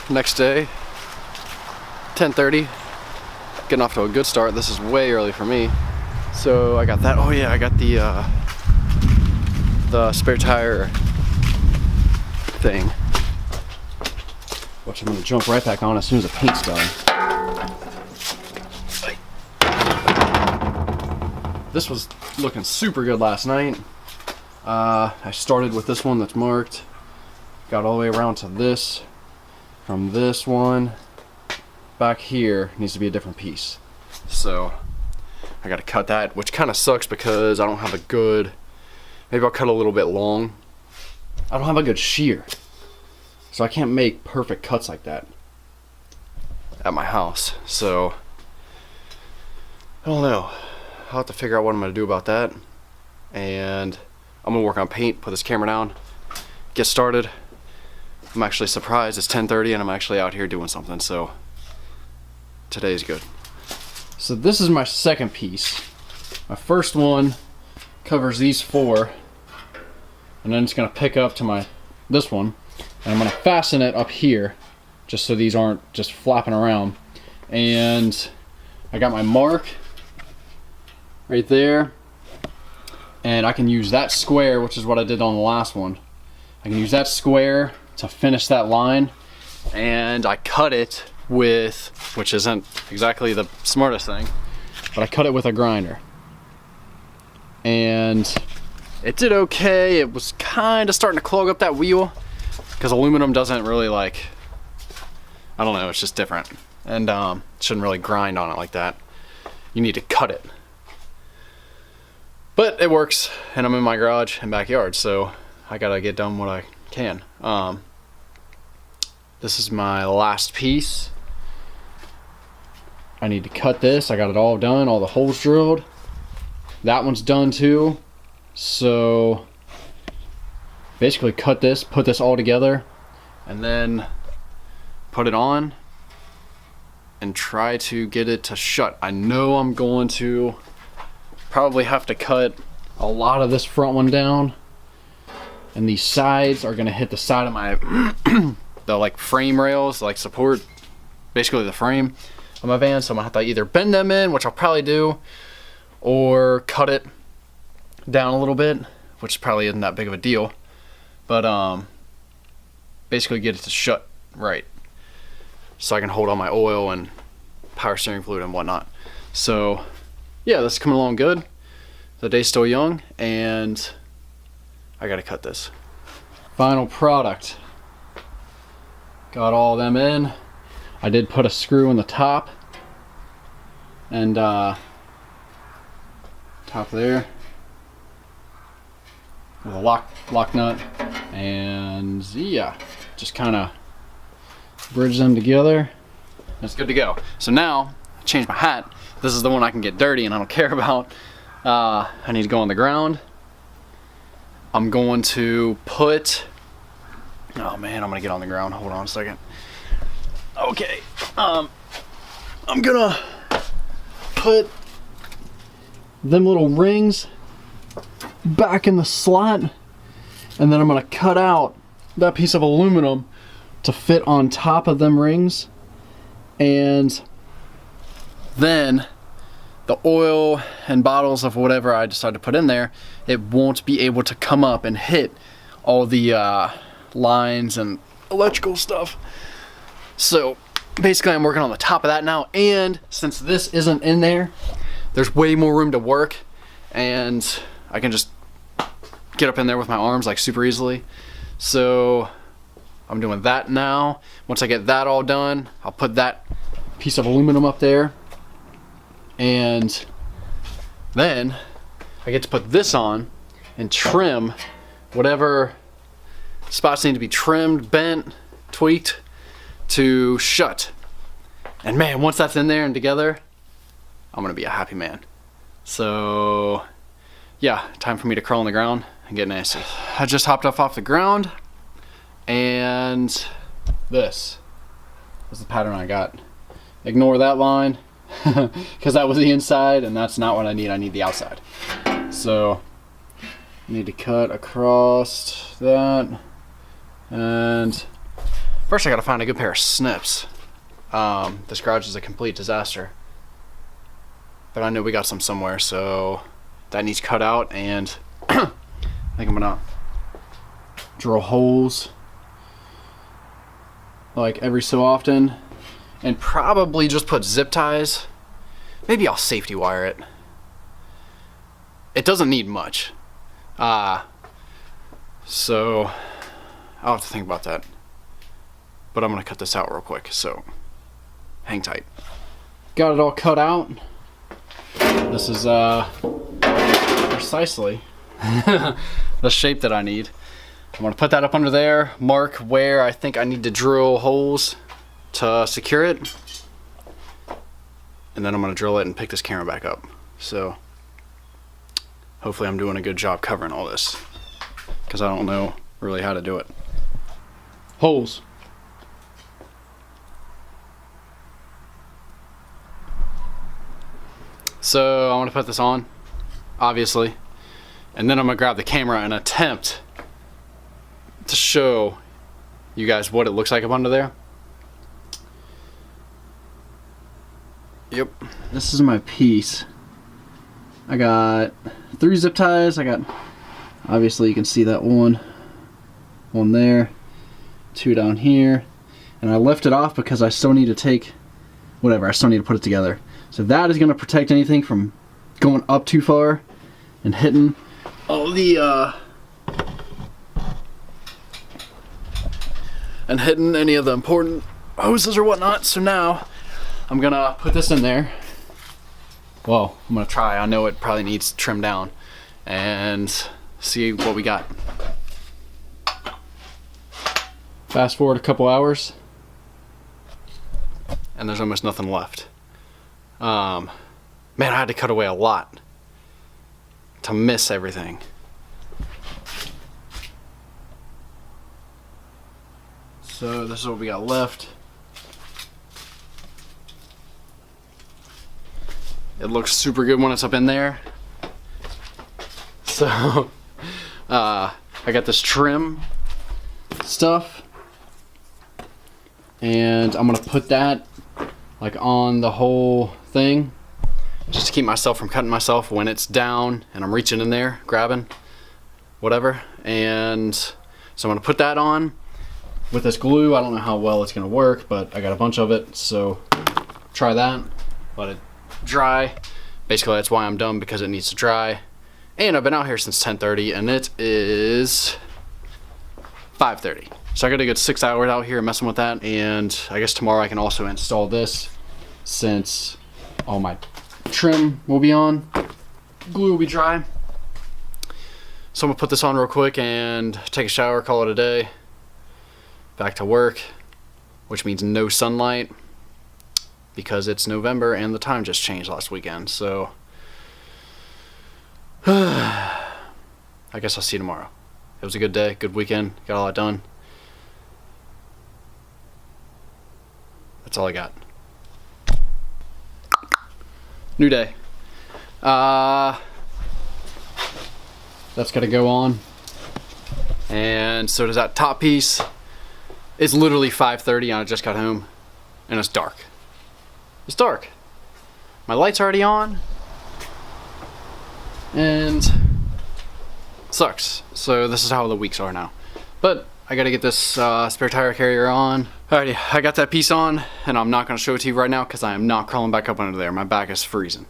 next day, 10:30. Getting off to a good start. This is way early for me. So I got that. Oh yeah, I got the spare tire thing, which I'm gonna jump right back on as soon as the paint's done. This was looking super good last night. I started with this one that's marked, got all the way around to this. From this one back here needs to be a different piece. So I gotta cut that, which kind of sucks because I don't have a good, maybe I'll cut a little bit long. I don't have a good shear, so I can't make perfect cuts like that at my house. So I don't know. I'll have to figure out what I'm gonna do about that. And I'm gonna work on paint, put this camera down, get started. I'm actually surprised it's 10:30 and I'm actually out here doing something, so today's good. So this is my second piece. My first one covers these four, and then it's gonna pick up to this one, and I'm gonna fasten it up here just so these aren't just flapping around. And I got my mark right there, and I can use that square, which is what I did on the last one. I can use that square to finish that line, and I cut it with, which isn't exactly the smartest thing, but I cut it with a grinder. And it did okay. It was kind of starting to clog up that wheel because aluminum doesn't really like, I don't know, it's just different. And shouldn't really grind on it like that. You need to cut it. But it works, and I'm in my garage and backyard, so I gotta get done what I can. This is my last piece. I need to cut this. I got it all done, all the holes drilled. That one's done too. So basically cut this, put this all together, and then put it on and try to get it to shut. I know I'm going to probably have to cut a lot of this front one down, and these sides are gonna hit the side of my the like frame rails, like support basically the frame of my van. So I'm gonna have to either bend them in, which I'll probably do, or cut it down a little bit, which probably isn't that big of a deal, but basically get it to shut right so I can hold on my oil and power steering fluid and whatnot. So yeah, this is coming along good. The day's still young, and I gotta cut this. Final product. Got all them in. I did put a screw in the top, and top there with a lock nut, and yeah, just kind of bridge them together. That's good to go. So now I changed my hat. This is the one I can get dirty and I don't care about. I need to go on the ground. I'm going to put, oh man, I'm gonna get on the ground. Hold on a second. Okay, I'm gonna put them little rings back in the slot, and then I'm gonna cut out that piece of aluminum to fit on top of them rings, and then the oil and bottles of whatever I decide to put in there, it won't be able to come up and hit all the lines and electrical stuff. So basically I'm working on the top of that now, and since this isn't in there, there's way more room to work, and I can just get up in there with my arms like super easily. So I'm doing that now. Once I get that all done, I'll put that piece of aluminum up there, and then I get to put this on and trim whatever spots need to be trimmed, bent, tweaked to shut. And man, once that's in there and together, I'm gonna be a happy man. So yeah, time for me to crawl on the ground and get nasty. I just hopped off the ground, and this is the pattern I got. Ignore that line because that was the inside, and that's not what I need. I need the outside. So I need to cut across that and First I gotta find a good pair of snips. This garage is a complete disaster. But I know we got some somewhere, so that needs cut out, and I think I'm gonna drill holes like every so often, and probably just put zip ties. Maybe I'll safety wire it. It doesn't need much. So I'll have to think about that. But I'm gonna cut this out real quick, so hang tight. Got it all cut out. This is precisely the shape that I need. I'm gonna put that up under there, mark where I think I need to drill holes to secure it, and then I'm gonna drill it and pick this camera back up. So hopefully I'm doing a good job covering all this, because I don't know really how to do it. Holes. So I want to put this on, obviously, and then I'm gonna grab the camera and attempt to show you guys what it looks like up under there. Yep. This is my piece. I got 3 zip ties. I got, obviously you can see that one there, 2 down here, and I left it off because I still need to take, whatever, I still need to put it together. So that is going to protect anything from going up too far and hitting all the and hitting any of the important hoses or whatnot. So now I'm gonna put this in there. Well, I'm gonna try. I know it probably needs trimmed down, and see what we got. Fast forward a couple hours, and there's almost nothing left. Man, I had to cut away a lot to miss everything. So this is what we got left. It looks super good when it's up in there. So I got this trim stuff, and I'm gonna put that like on the whole thing, just to keep myself from cutting myself when it's down and I'm reaching in there grabbing whatever. And so I'm gonna put that on with this glue. I don't know how well it's gonna work, but I got a bunch of it, so try that. Let it dry. Basically that's why I'm done, because it needs to dry. And I've been out here since 10:30 and it is 5:30. So I got a good 6 hours out here messing with that, and I guess tomorrow I can also install this, since all my trim will be on, glue will be dry. So I'm gonna put this on real quick and take a shower, call it a day. Back to work, which means no sunlight, because it's November and the time just changed last weekend. So I guess I'll see you tomorrow. It was a good day, good weekend, got all that done. That's all I got. New day. That's gotta go on. And so does that top piece. It's literally 5:30 and I just got home, and it's dark. It's dark. My light's already on, and sucks. So this is how the weeks are now. But I gotta get this spare tire carrier on. Alrighty, I got that piece on, and I'm not gonna show it to you right now because I am not crawling back up under there. My back is freezing.